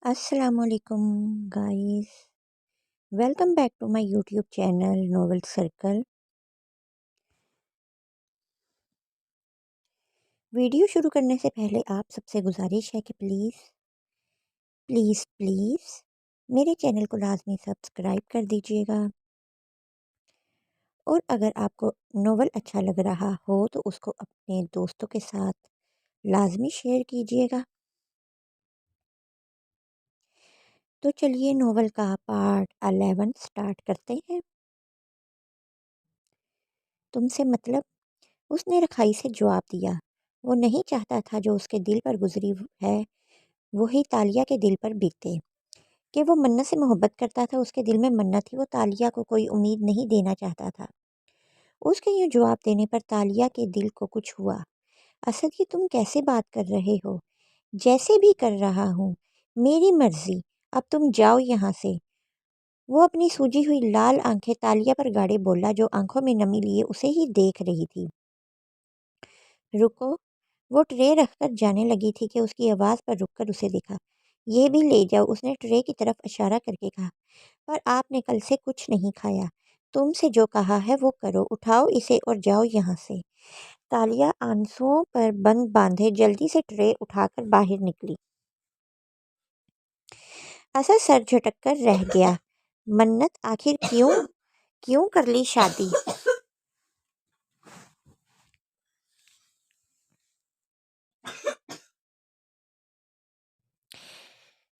السلام علیکم guys, welcome back to my YouTube channel novel circle. Video شروع کرنے سے پہلے آپ سب سے گزارش ہے کہ پلیز پلیز پلیز میرے چینل کو لازمی سبسکرائب کر دیجیے گا، اور اگر آپ کو ناول اچھا لگ رہا ہو تو اس کو اپنے دوستوں کے ساتھ لازمی شیئر کیجیے گا۔ تو چلیے ناول کا پارٹ 11 سٹارٹ کرتے ہیں۔ تم سے مطلب؟ اس نے رکھائی سے جواب دیا۔ وہ نہیں چاہتا تھا جو اس کے دل پر گزری ہے وہی تالیہ کے دل پر بیتے۔ کہ وہ منت سے محبت کرتا تھا، اس کے دل میں منت تھی، وہ تالیہ کو کوئی امید نہیں دینا چاہتا تھا۔ اس کے یوں جواب دینے پر تالیہ کے دل کو کچھ ہوا۔ اسد، یہ تم کیسے بات کر رہے ہو؟ جیسے بھی کر رہا ہوں، میری مرضی، اب تم جاؤ یہاں سے۔ وہ اپنی سوجی ہوئی لال آنکھیں تالیہ پر گاڑے بولا، جو آنکھوں میں نمی لیے اسے ہی دیکھ رہی تھی۔ رکو۔ وہ ٹرے رکھ کر جانے لگی تھی کہ اس کی آواز پر رک کر اسے دیکھا۔ یہ بھی لے جاؤ، اس نے ٹرے کی طرف اشارہ کر کے کہا۔ پر آپ نے کل سے کچھ نہیں کھایا، تم سے جو کہا ہے وہ کرو، اٹھاؤ اسے اور جاؤ یہاں سے۔ تالیہ آنسوؤں پر بند باندھے جلدی سے ٹرے اٹھا کر باہر نکلی۔ اسد سر جھٹک کر رہ گیا۔ منت، آخر کیوں کر لی شادی؟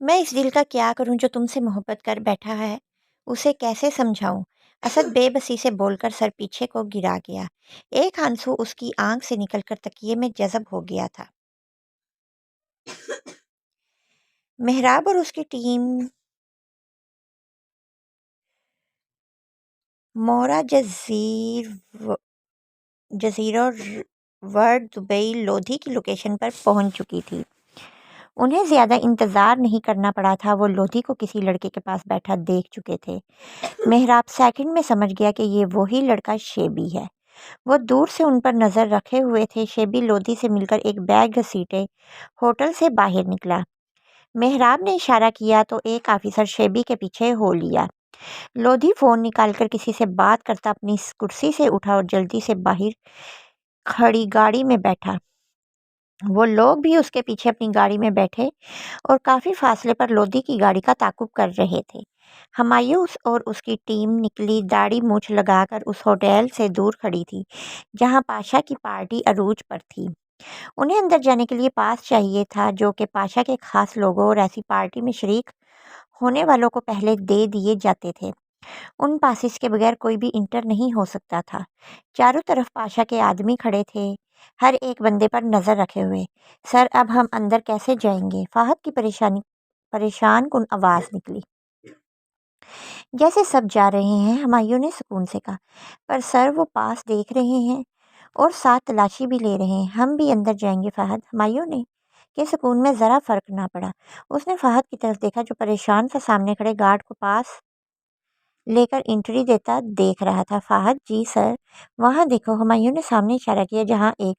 میں اس دل کا کیا کروں جو تم سے محبت کر بیٹھا ہے؟ اسے کیسے سمجھاؤں؟ اسد بے بسی سے بول کر سر پیچھے کو گرا گیا۔ ایک آنسو اس کی آنکھ سے نکل کر تکیے میں جذب ہو گیا تھا۔ محراب اور اس کی ٹیم مورا جزیرہ ورڈ دبئی لودھی کی لوکیشن پر پہنچ چکی تھی۔ انہیں زیادہ انتظار نہیں کرنا پڑا تھا، وہ لودھی کو کسی لڑکے کے پاس بیٹھا دیکھ چکے تھے۔ محراب سیکنڈ میں سمجھ گیا کہ یہ وہی لڑکا شیبی ہے۔ وہ دور سے ان پر نظر رکھے ہوئے تھے۔ شیبی لودھی سے مل کر ایک بیگ گھسیٹے ہوٹل سے باہر نکلا۔ محراب نے اشارہ کیا تو ایک آفیسر شیبی کے پیچھے ہو لیا۔ لودھی فون نکال کر کسی سے بات کرتا اپنی کرسی سے اٹھا اور جلدی سے باہر کھڑی گاڑی میں بیٹھا۔ وہ لوگ بھی اس کے پیچھے اپنی گاڑی میں بیٹھے اور کافی فاصلے پر لودھی کی گاڑی کا تعاقب کر رہے تھے۔ ہمایوں اور اس کی ٹیم نکلی داڑھی مونچھ لگا کر اس ہوٹل سے دور کھڑی تھی جہاں پاشا کی پارٹی عروج پر تھی۔ انہیں اندر جانے کے لیے پاس چاہیے تھا، جو کہ پاشا کے خاص لوگوں اور ایسی پارٹی میں شریک ہونے والوں کو پہلے دے دیے جاتے تھے۔ ان پاسز کے بغیر کوئی بھی انٹر نہیں ہو سکتا تھا۔ چاروں طرف پاشا کے آدمی کھڑے تھے، ہر ایک بندے پر نظر رکھے ہوئے۔ سر، اب ہم اندر کیسے جائیں گے؟ فہد کی پریشان کن آواز نکلی۔ جیسے سب جا رہے ہیں، ہمایوں نے سکون سے کہا۔ پر سر، وہ پاس دیکھ رہے ہیں اور ساتھ تلاشی بھی لے رہے ہیں، ہم بھی اندر جائیں گے فہد، ہمایوں نے کہ سکون میں ذرا فرق نہ پڑا۔ اس نے فہد کی طرف دیکھا جو پریشان سا سامنے کھڑے گارڈ کو پاس لے کر انٹری دیتا دیکھ رہا تھا۔ فہد جی سر، وہاں دیکھو، ہمایوں نے سامنے اشارہ کیا جہاں ایک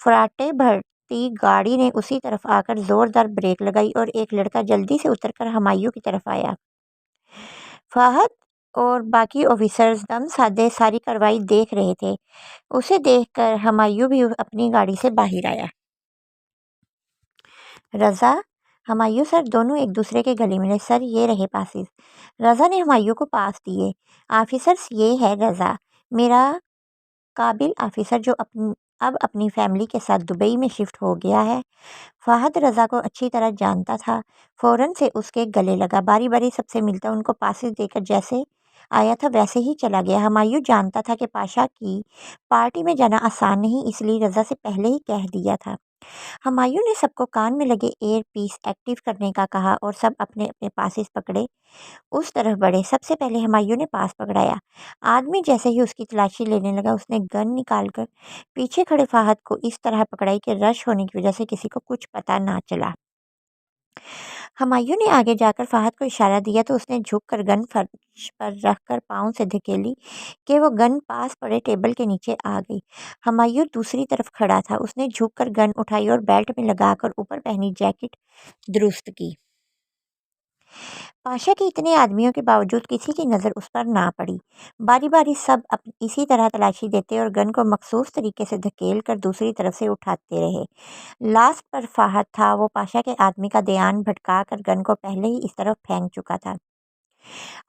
فراٹے بھرتی گاڑی نے اسی طرف آ کر زوردار بریک لگائی اور ایک لڑکا جلدی سے اتر کر ہمایوں کی طرف آیا۔ فہد اور باقی آفیسرز دم سادے ساری کارروائی دیکھ رہے تھے۔ اسے دیکھ کر ہمایوں بھی اپنی گاڑی سے باہر آیا۔ رضا، ہمایوں سر، دونوں ایک دوسرے کے گلے ملے۔ سر، یہ رہے پاسز۔ رضا نے ہمایوں کو پاس دیے۔ آفیسرز، یہ ہے رضا، میرا قابل آفیسر جو اب اپنی فیملی کے ساتھ دبئی میں شفٹ ہو گیا ہے۔ فہد رضا کو اچھی طرح جانتا تھا، فوراً سے اس کے گلے لگا، باری باری سب سے ملتا، ان کو پاسز دے کر جیسے آیا تھا ویسے ہی چلا گیا۔ ہمایوں جانتا تھا کہ پاشا کی پارٹی میں جانا آسان نہیں، اس لیے رضا سے پہلے ہی کہہ دیا تھا۔ ہمایوں نے سب کو کان میں لگے ایئر پیس ایکٹیو کرنے کا کہا اور سب اپنے اپنے پاسز پکڑے اس طرف بڑھے۔ سب سے پہلے ہمایوں نے پاس پکڑایا۔ آدمی جیسے ہی اس کی تلاشی لینے لگا، اس نے گن نکال کر پیچھے کھڑے فہد کو اس طرح پکڑائی کہ رش ہونے کی وجہ سے کسی کو کچھ پتہ نہ چلا۔ ہمایوں نے آگے جا کر فہد کو اشارہ دیا تو اس نے جھک کر گن فرش پر رکھ کر پاؤں سے دھکیلی کہ وہ گن پاس پڑے ٹیبل کے نیچے آ گئی۔ ہمایوں دوسری طرف کھڑا تھا، اس نے جھک کر گن اٹھائی اور بیلٹ میں لگا کر اوپر پہنی جیکٹ درست کی۔ پاشا کے اتنے آدمیوں کے باوجود کسی کی نظر اس پر نہ پڑی۔ باری باری سب اسی طرح تلاشی دیتے اور گن کو مخصوص طریقے سے دھکیل کر دوسری طرف سے اٹھاتے رہے۔ لاسٹ پر فہد تھا، وہ پاشا کے آدمی کا دھیان بھٹکا کر گن کو پہلے ہی اس طرف پھینک چکا تھا۔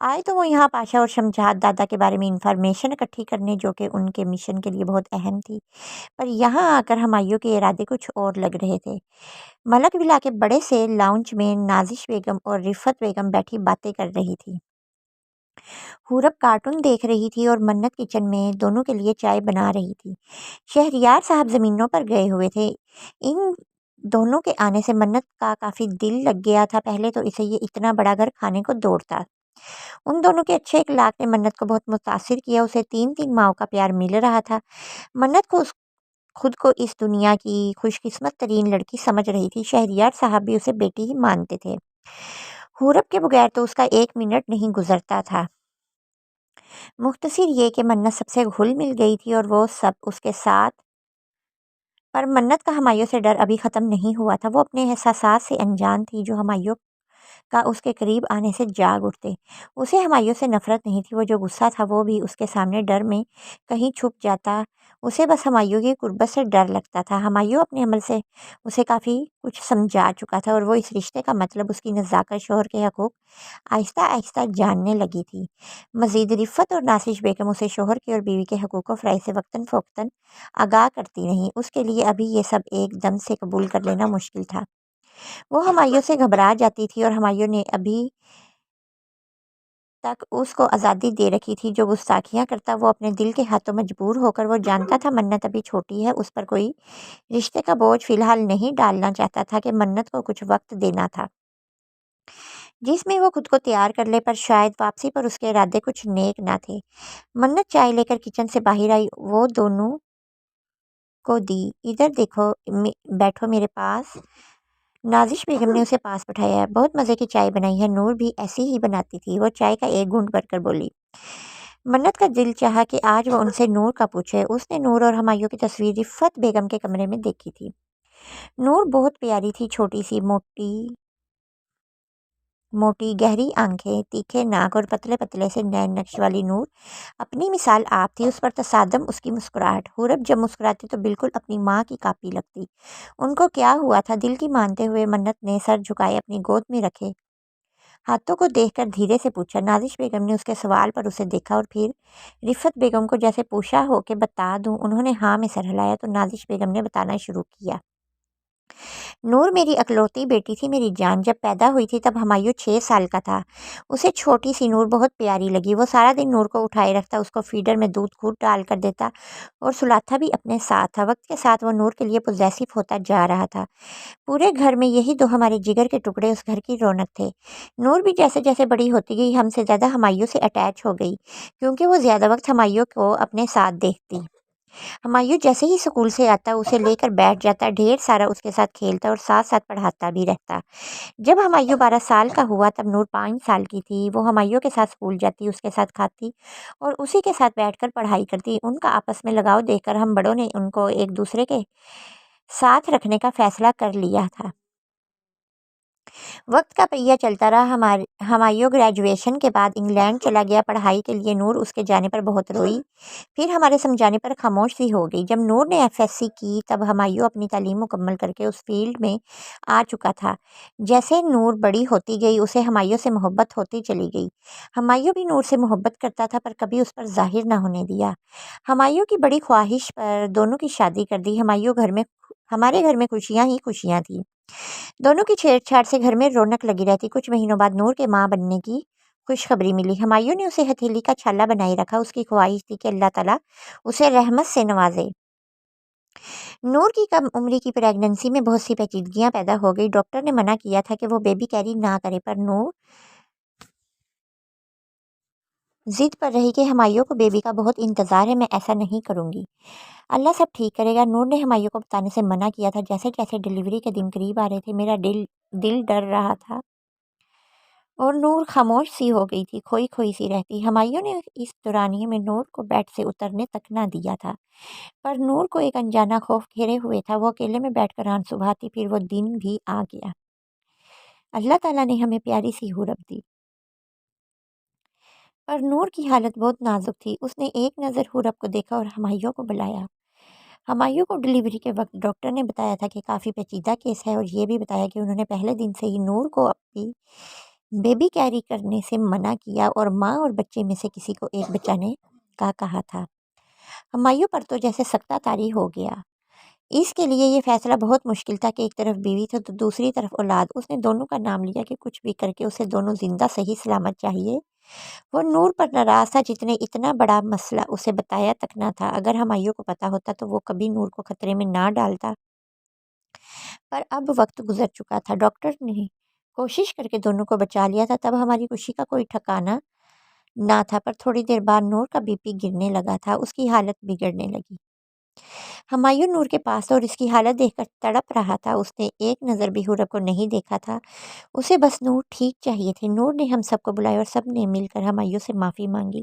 آئے تو وہ یہاں پاشا اور شمشاد دادا کے بارے میں انفارمیشن اکٹھی کرنے، جو کہ ان کے مشن کے لیے بہت اہم تھی، پر یہاں آ کر ہمایوں کے ارادے کچھ اور لگ رہے تھے۔ ملک ولا کے بڑے سے لاؤنج میں نازش بیگم اور رفت بیگم بیٹھی باتیں کر رہی تھی۔ حورب کارٹون دیکھ رہی تھی اور منت کچن میں دونوں کے لیے چائے بنا رہی تھی۔ شہریار صاحب زمینوں پر گئے ہوئے تھے۔ ان دونوں کے آنے سے منت کا کافی دل لگ گیا تھا۔ پہلے تو اسے یہ اتنا بڑا گھر کھانے کو دوڑتا۔ ان دونوں کے اچھے اخلاق نے منت کو بہت متاثر کیا۔ اسے تین ماؤں کا پیار مل رہا تھا۔ منت کو خود کو اس دنیا کی خوش قسمت ترین لڑکی سمجھ رہی تھی۔ شہریار صاحب بھی اسے بیٹی ہی مانتے تھے۔ حورب کے بغیر تو اس کا ایک منٹ نہیں گزرتا تھا۔ مختصر یہ کہ منت سب سے گھل مل گئی تھی اور وہ سب اس کے ساتھ، پر منت کا ہمایوں سے ڈر ابھی ختم نہیں ہوا تھا۔ وہ اپنے احساسات سے انجان تھی، جو ہمایوں کا اس کے قریب آنے سے جاگ اٹھتے۔ اسے ہمایوں سے نفرت نہیں تھی، وہ جو غصہ تھا وہ بھی اس کے سامنے ڈر میں کہیں چھپ جاتا۔ اسے بس ہمایوں کی قربت سے ڈر لگتا تھا۔ ہمایوں اپنے عمل سے اسے کافی کچھ سمجھا چکا تھا اور وہ اس رشتے کا مطلب، اس کی نزاکت، شوہر کے حقوق آہستہ آہستہ جاننے لگی تھی۔ مزید رفت اور ناسش بیگم اسے شوہر کے اور بیوی کے حقوق و فرائض سے وقتاً فوقتاً آگاہ کرتی رہیں۔ اس کے لیے ابھی یہ سب ایک دم سے قبول کر لینا مشکل تھا۔ وہ ہمایوں سے گھبرا جاتی تھی اور ہمایوں نے ابھی تک اس کو آزادی دے رکھی تھی۔ جو گستاخیاں کرتا وہ اپنے دل کے ہاتھوں مجبور ہو کر۔ وہ جانتا تھا منت ابھی چھوٹی ہے، اس پر کوئی رشتے کا بوجھ فی الحال نہیں ڈالنا چاہتا تھا کہ منت کو کچھ وقت دینا تھا جس میں وہ خود کو تیار کر لے، پر شاید واپسی پر اس کے ارادے کچھ نیک نہ تھے۔ منت چائے لے کر کچن سے باہر آئی، وہ دونوں کو دی۔ ادھر دیکھو، بیٹھو میرے پاس۔ نازش بیگم نے اسے پاس بٹھایا ہے۔ بہت مزے کی چائے بنائی ہے، نور بھی ایسی ہی بناتی تھی۔ وہ چائے کا ایک گھونٹ بھر کر بولی۔ منت کا دل چاہا کہ آج وہ ان سے نور کا پوچھے۔ اس نے نور اور ہمایوں کی تصویر رفت بیگم کے کمرے میں دیکھی تھی۔ نور بہت پیاری تھی، چھوٹی سی، موٹی گہری آنکھیں، تیکھے ناک اور پتلے پتلے سے نین نقش والی نور اپنی مثال آپ تھی۔ اس پر تصادم اس کی مسکراہٹ۔ حورب جب مسکراتی تو بالکل اپنی ماں کی کاپی لگتی۔ ان کو کیا ہوا تھا؟ دل کی مانتے ہوئے منت نے سر جھکائے اپنی گود میں رکھے ہاتھوں کو دیکھ کر دھیرے سے پوچھا۔ نازش بیگم نے اس کے سوال پر اسے دیکھا اور پھر رفت بیگم کو جیسے پوچھا ہو کہ بتا دوں۔ انہوں نے ہاں میں سر ہلایا تو نازش بیگم نے بتانا شروع کیا۔ نور میری اکلوتی بیٹی تھی، میری جان۔ جب پیدا ہوئی تھی تب ہمایوں 6 سال کا تھا۔ اسے چھوٹی سی نور بہت پیاری لگی۔ وہ سارا دن نور کو اٹھائے رکھتا، اس کو فیڈر میں دودھ خود ڈال کر دیتا اور سلاتا بھی اپنے ساتھ تھا۔ وقت کے ساتھ وہ نور کے لیے پوزیسو ہوتا جا رہا تھا۔ پورے گھر میں یہی دو ہمارے جگر کے ٹکڑے اس گھر کی رونق تھے۔ نور بھی جیسے جیسے بڑی ہوتی گئی ہم سے زیادہ ہمایوں سے اٹیچ ہو گئی، کیونکہ وہ زیادہ وقت ہمایوں کو اپنے ساتھ دیکھتی۔ ہمایوں جیسے ہی اسکول سے آتا اسے لے کر بیٹھ جاتا، ڈھیر سارا اس کے ساتھ کھیلتا اور ساتھ ساتھ پڑھاتا بھی رہتا۔ جب ہمایوں 12 سال کا ہوا تب نور 5 سال کی تھی۔ وہ ہمایوں کے ساتھ اسکول جاتی، اس کے ساتھ کھاتی اور اسی کے ساتھ بیٹھ کر پڑھائی کرتی۔ ان کا آپس میں لگاؤ دیکھ کر ہم بڑوں نے ان کو ایک دوسرے کے ساتھ رکھنے کا فیصلہ کر لیا تھا۔ وقت کا پہیہ چلتا رہا۔ ہمایوں گریجویشن کے بعد انگلینڈ چلا گیا پڑھائی کے لیے۔ نور اس کے جانے پر بہت روئی، پھر ہمارے سمجھانے پر خاموش سی ہو گئی۔ جب نور نے FSc کی تب ہمایوں اپنی تعلیم مکمل کر کے اس فیلڈ میں آ چکا تھا۔ جیسے نور بڑی ہوتی گئی اسے ہمایوں سے محبت ہوتی چلی گئی۔ ہمایوں بھی نور سے محبت کرتا تھا، پر کبھی اس پر ظاہر نہ ہونے دیا۔ ہمایوں کی بڑی خواہش پر دونوں کی شادی کر دی۔ ہمارے گھر میں خوشیاں ہی خوشیاں تھیں۔ دونوں کی چھیڑ چھاڑ سے گھر میں رونق لگی رہتی۔ کچھ مہینوں بعد نور کے ماں بننے کی خوشخبری ملی۔ ہمایوں نے اسے ہتھیلی کا چھالا بنائے رکھا۔ اس کی خواہش تھی کہ اللہ تعالیٰ اسے رحمت سے نوازے۔ نور کی کم عمری کی پریگننسی میں بہت سی پیچیدگیاں پیدا ہو گئی۔ ڈاکٹر نے منع کیا تھا کہ وہ بیبی کیری نہ کرے، پر نور ضد پر رہی کہ ہمایوں کو بیبی کا بہت انتظار ہے، میں ایسا نہیں کروں گی، اللہ سب ٹھیک کرے گا۔ نور نے ہمایوں کو بتانے سے منع کیا تھا۔ جیسے جیسے ڈیلیوری کے دن قریب آ رہے تھے میرا دل ڈر رہا تھا اور نور خاموش سی ہو گئی تھی، کھوئی کھوئی سی رہتی۔ ہمایوں نے اس دورانیے میں نور کو بیڈ سے اترنے تک نہ دیا تھا، پر نور کو ایک انجانا خوف گھیرے ہوئے تھا۔ وہ اکیلے میں بیٹھ کر آنسو بہاتی، پھر وہ دن بھی آ گیا۔ اللہ تعالیٰ نے ہمیں پیاری سی حورب دی۔ پر نور کی حالت بہت نازک تھی۔ اس نے ایک نظر حورب کو دیکھا اور ہمایوں کو بلایا۔ ہمایوں کو ڈلیوری کے وقت ڈاکٹر نے بتایا تھا کہ کافی پیچیدہ کیس ہے، اور یہ بھی بتایا کہ انہوں نے پہلے دن سے ہی نور کو اپنی بیبی کیری کرنے سے منع کیا اور ماں اور بچے میں سے کسی کو ایک بچانے کا کہا تھا۔ ہمایوں پر تو جیسے سکتہ طاری ہو گیا۔ اس کے لیے یہ فیصلہ بہت مشکل تھا کہ ایک طرف بیوی تھی تو دوسری طرف اولاد۔ اس نے دونوں کا نام لیا کہ کچھ بھی کر کے اسے دونوں زندہ صحیح سلامت چاہیے۔ وہ نور پر ناراض تھا جس نے اتنا بڑا مسئلہ اسے بتایا تک نہ تھا۔ اگر ہمایوں کو پتا ہوتا تو وہ کبھی نور کو خطرے میں نہ ڈالتا، پر اب وقت گزر چکا تھا۔ ڈاکٹر نے کوشش کر کے دونوں کو بچا لیا تھا، تب ہماری خوشی کا کوئی ٹھکانہ نہ تھا۔ پر تھوڑی دیر بعد نور کا بی پی گرنے لگا تھا، اس کی حالت بگڑنے لگی۔ ہمایوں نور کے پاس تھا اور اس کی حالت دیکھ کر تڑپ رہا تھا۔ اس نے ایک نظر بھی حورب کو نہیں دیکھا تھا، اسے بس نور ٹھیک چاہیے تھی۔ نور نے ہم سب کو بلایا اور سب نے مل کر ہمایوں سے معافی مانگی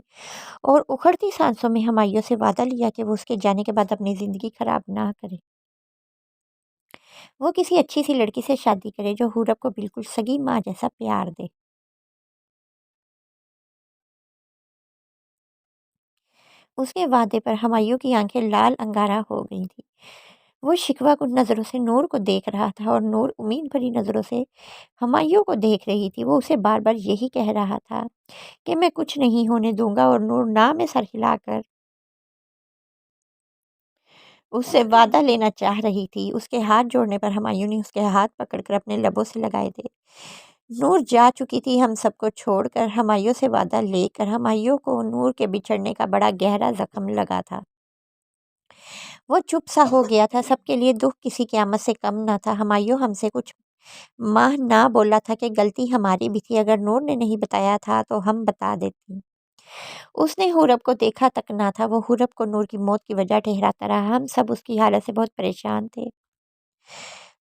اور اکھڑتی سانسوں میں ہمایوں سے وعدہ لیا کہ وہ اس کے جانے کے بعد اپنی زندگی خراب نہ کرے۔ وہ کسی اچھی سی لڑکی سے شادی کرے جو حورب کو بالکل سگی ماں جیسا پیار دے۔ اس کے وعدے پر ہمایوں کی آنکھیں لال انگارہ ہو گئی تھی۔ وہ شکوہ کن نظروں سے نور کو دیکھ رہا تھا اور نور امید بھری نظروں سے ہمایوں کو دیکھ رہی تھی۔ وہ اسے بار بار یہی کہہ رہا تھا کہ میں کچھ نہیں ہونے دوں گا، اور نور نہ میں سر ہلا کر اس سے وعدہ لینا چاہ رہی تھی۔ اس کے ہاتھ جوڑنے پر ہمایوں نے اس کے ہاتھ پکڑ کر اپنے لبوں سے لگائے تھے۔ نور جا چکی تھی ہم سب کو چھوڑ کر۔ ہمایوں سے وعدہ لے کر ہمایوں کو نور کے بچھڑنے کا بڑا گہرا زخم لگا تھا۔ وہ چپ سا ہو گیا تھا۔ سب کے لیے دکھ کسی قیامت سے کم نہ تھا۔ ہمایوں ہم سے کچھ ماہ نہ بولا تھا کہ غلطی ہماری بھی تھی، اگر نور نے نہیں بتایا تھا تو ہم بتا دیتی۔ اس نے حورب کو دیکھا تک نہ تھا۔ وہ حورب کو نور کی موت کی وجہ ٹھہراتا رہا۔ ہم سب اس کی حالت سے بہت پریشان تھے۔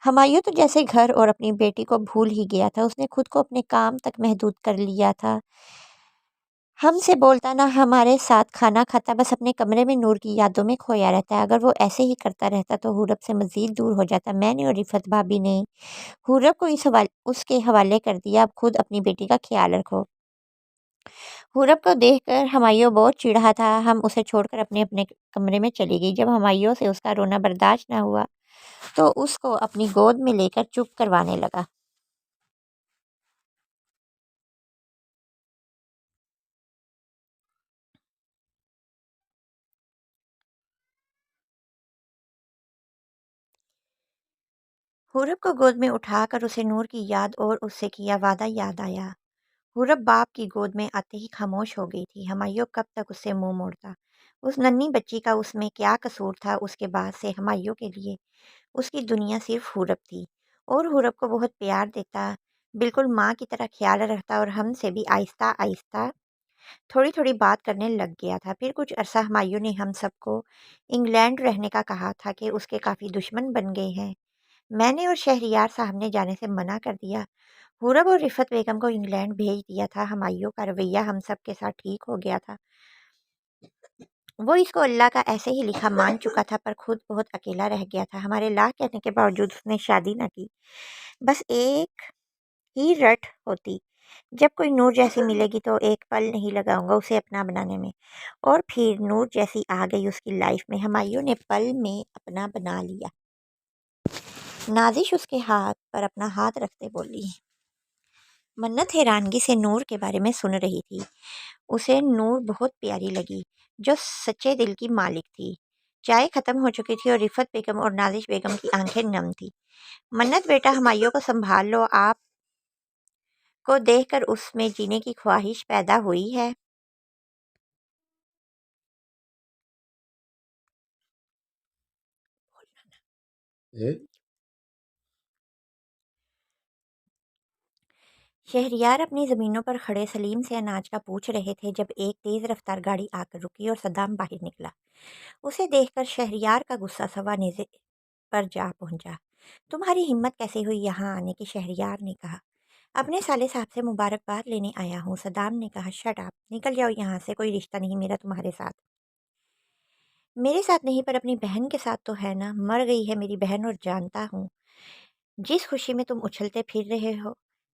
ہمایوں تو جیسے گھر اور اپنی بیٹی کو بھول ہی گیا تھا۔ اس نے خود کو اپنے کام تک محدود کر لیا تھا۔ ہم سے بولتا نہ ہمارے ساتھ کھانا کھاتا، بس اپنے کمرے میں نور کی یادوں میں کھویا رہتا ہے۔ اگر وہ ایسے ہی کرتا رہتا تو حورب سے مزید دور ہو جاتا۔ میں نے اور رفت بھابی نے حورب کو اس کے حوالے کر دیا۔ اب خود اپنی بیٹی کا خیال رکھو۔ حورب کو دیکھ کر ہمایوں بہت چڑھا تھا۔ ہم اسے چھوڑ کر اپنے اپنے کمرے میں چلی گئی۔ جب ہمایوں سے اس کا رونا برداشت نہ ہوا تو اس کو اپنی گود میں لے کر چپ کروانے لگا۔ حورب کو گود میں اٹھا کر اسے نور کی یاد اور اس سے کیا وعدہ یاد آیا۔ حورب باپ کی گود میں آتے ہی خاموش ہو گئی تھی۔ ہمایوں کب تک اس سے منہ موڑتا؟ اس ننھی بچی کا اس میں کیا قصور تھا؟ اس کے بعد سے ہمایوں کے لیے اس کی دنیا صرف حورب تھی، اور حورب کو بہت پیار دیتا، بالکل ماں کی طرح خیال رکھتا، اور ہم سے بھی آہستہ آہستہ تھوڑی تھوڑی بات کرنے لگ گیا تھا۔ پھر کچھ عرصہ ہمایوں نے ہم سب کو انگلینڈ رہنے کا کہا تھا کہ اس کے کافی دشمن بن گئے ہیں۔ میں نے اور شہریار صاحب نے جانے سے منع کر دیا۔ حورب اور رفت بیگم کو انگلینڈ بھیج دیا تھا۔ ہمایوں کا رویہ ہم سب کے ساتھ ٹھیک ہو گیا تھا۔ وہ اس کو اللہ کا ایسے ہی لکھا مان چکا تھا، پر خود بہت اکیلا رہ گیا تھا۔ ہمارے لاکھ کہنے کے باوجود اس نے شادی نہ کی۔ بس ایک ہی رٹ ہوتی، جب کوئی نور جیسی ملے گی تو ایک پل نہیں لگاؤں گا اسے اپنا بنانے میں، اور پھر نور جیسی آ گئی اس کی لائف میں۔ ہمایوں نے پل میں اپنا بنا لیا۔ نازش اس کے ہاتھ پر اپنا ہاتھ رکھتے بولی۔ منت حیرانگی سے نور کے بارے میں سن رہی تھی۔ اسے نور بہت پیاری لگی، جو سچے دل کی مالک تھی۔ چائے ختم ہو چکی تھی اور رفت بیگم اور نازش بیگم کی آنکھیں نم تھی۔ منت بیٹا، ہمایوں کو سنبھال لو، آپ کو دیکھ کر اس میں جینے کی خواہش پیدا ہوئی ہے۔ شہریار اپنی زمینوں پر کھڑے سلیم سے اناج کا پوچھ رہے تھے جب ایک تیز رفتار گاڑی آ کر رکی اور صدام باہر نکلا۔ اسے دیکھ کر شہریار کا غصہ سوا نیزے پر جا پہنچا۔ تمہاری ہمت کیسے ہوئی یہاں آنے کی؟ شہریار نے کہا۔ اپنے سالے صاحب سے مبارکباد لینے آیا ہوں، صدام نے کہا۔ شٹ اپ، نکل جاؤ یہاں سے، کوئی رشتہ نہیں میرا تمہارے ساتھ۔ میرے ساتھ نہیں پر اپنی بہن کے ساتھ تو ہے نا؟ مر گئی ہے میری بہن، اور جانتا ہوں جس خوشی میں تم اچھلتے پھر رہے ہو۔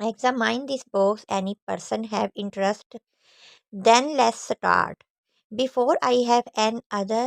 examine this box. Any person have interest? Then let's start. Before I have another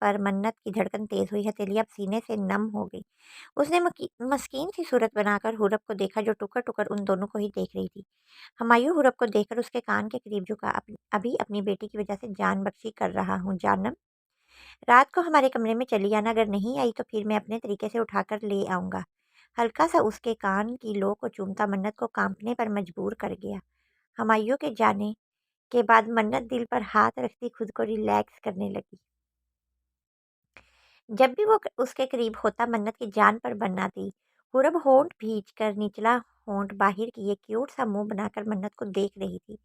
پر منت کی دھڑکن تیز ہوئی، ہتھیلی اب سینے سے نم ہو گئی۔ اس نے مسکین سی صورت بنا کر حورب کو دیکھا جو ٹکر ٹکر ان دونوں کو ہی دیکھ رہی تھی۔ ہمایوں حورب کو دیکھ کر اس کے کان کے قریب جھکا۔ ابھی اپنی بیٹی کی وجہ سے جان بخشی کر رہا ہوں جانم، رات کو ہمارے کمرے میں چلی آنا، اگر نہیں آئی تو پھر میں اپنے طریقے سے اٹھا کر لے آؤں گا۔ ہلکا سا اس کے کان کی لو کو چومتا منت کو کانپنے پر مجبور کر گیا۔ ہمایوں کے جانے کے بعد منت دل پر ہاتھ رکھتی خود کو ریلیکس کرنے لگی۔ جب بھی وہ اس کے قریب ہوتا منت کی جان پر بناتی۔ حورب ہونٹ بھیج کر نچلا ہونٹ باہر کیے کیوٹ سا منہ بنا کر منت کو دیکھ رہی تھی،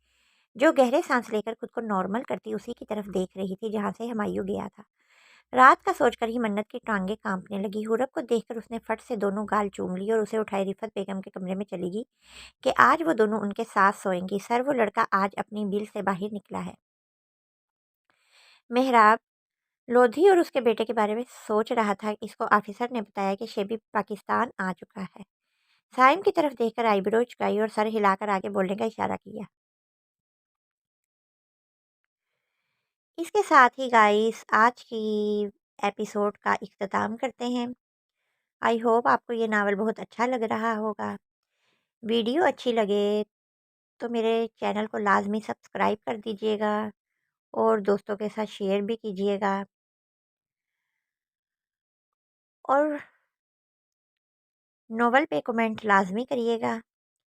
جو گہرے سانس لے کر خود کو نارمل کرتی اسی کی طرف دیکھ رہی تھی جہاں سے ہمایوں گیا تھا۔ رات کا سوچ کر ہی منت کی ٹانگیں کانپنے لگی۔ حورب کو دیکھ کر اس نے فٹ سے دونوں گال چوم لی اور اسے اٹھائے رفت بیگم کے کمرے میں چلی گئی کہ آج وہ دونوں ان کے ساتھ سوئیں گی۔ سر وہ لڑکا آج اپنی بل سے باہر نکلا ہے۔ محراب لودھی اور اس کے بیٹے کے بارے میں سوچ رہا تھا۔ اس کو آفیسر نے بتایا کہ شیبی پاکستان آ چکا ہے۔ سائم کی طرف دیکھ کر آئی برو چکائی اور سر ہلا کر آگے بولنے کا اشارہ کیا۔ اس کے ساتھ ہی گائس آج کی ایپیسوڈ کا اختتام کرتے ہیں۔ آئی ہوپ آپ کو یہ ناول بہت اچھا لگ رہا ہوگا۔ ویڈیو اچھی لگے تو میرے چینل کو لازمی سبسکرائب کر دیجیے گا اور دوستوں کے ساتھ شیئر بھی کیجیے گا، اور ناول پہ کمنٹ لازمی کریے گا۔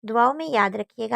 دعاؤں میں یاد رکھیے گا۔